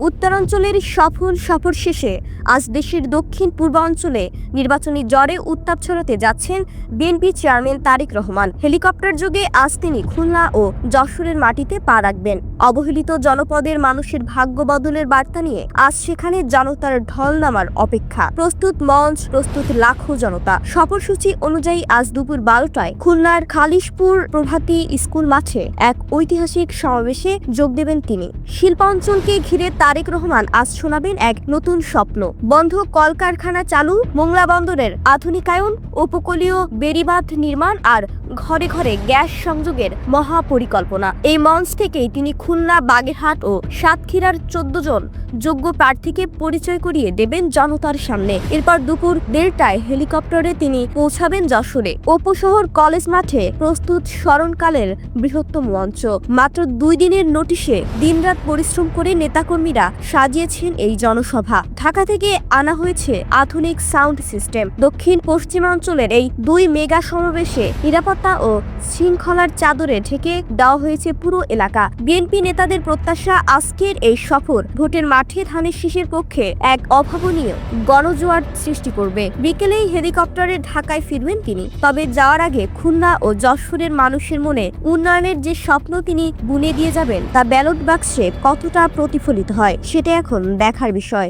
উত্তরাঞ্চলের সফল সফর শেষে আজ দেশের দক্ষিণ পূর্বাঞ্চলে নির্বাচনী জ্বরে উত্তাপ ছড়াতে যাচ্ছেন বিএনপি চেয়ারম্যান তারেক রহমান। হেলিকপ্টার যোগে আজ তিনি খুলনা ও যশোরের মাটিতে পা রাখবেন। অবহেলিত জনপদের মানুষের ভাগ্য বদলের বার্তা নিয়ে আজ সেখানে জনতার ঢল নামার অপেক্ষা। প্রস্তুত মঞ্চ, প্রস্তুত লাখো জনতা। সফরসূচি অনুযায়ী আজ দুপুর 12টায় খুলনার খালিশপুর প্রভাতী স্কুল মাঠে এক ঐতিহাসিক সমাবেশে যোগ দেবেন তিনি। শিল্পাঞ্চলকে ঘিরে তারেক রহমান আজ শোনাবেন এক নতুন স্বপ্ন। বন্ধ কলকারখানা চালু, মোংলা বন্দরের আধুনিকায়ন, উপকূলীয় বেড়িবাঁধ নির্মাণ আর ঘরে ঘরে গ্যাস সংযোগের মহাপরিকল্পনা। এই মঞ্চ থেকেই তিনি খুলনা, বাগেরহাট ও সাতক্ষীরার 14 জন যোগ্য প্রার্থীকে পরিচয় করিয়ে দেবেন জনতার সামনে। এরপর দুপুর 1:30টায় হেলিকপ্টারে তিনি পৌঁছাবেন যশোরে। উপশহর কলেজ মাঠে প্রস্তুত স্মরণকালের বৃহত্তম মঞ্চ। মাত্র 2 দিনের নোটিশে দিনরাত পরিশ্রম করে নেতাকর্মীরা সাজিয়েছেন এই জনসভা। ঢাকা থেকে আনা হয়েছে আধুনিক সাউন্ড সিস্টেম। দক্ষিণ পশ্চিমাঞ্চলের এই 2 মেগা সমাবেশে নিরাপত্তা ও শৃঙ্খলার চাদরে ঢেকে দেওয়া হয়েছে পুরো এলাকা। বিএনপি নেতাদের প্রত্যাশা, আজকের এই সফর ভোটের মাঠে ধানের শীষের পক্ষে এক অভাবনীয় গণজোয়ার সৃষ্টি করবে। বিকেলেই হেলিকপ্টারে ঢাকায় ফিরবেন তিনি। তবে যাওয়ার আগে খুলনা ও যশোরের মানুষের মনে উন্নয়নের যে স্বপ্ন তিনি বুনে দিয়ে যাবেন তা ব্যালট বাক্সে কতটা প্রতিফলিত হয় সেটা এখন দেখার বিষয়।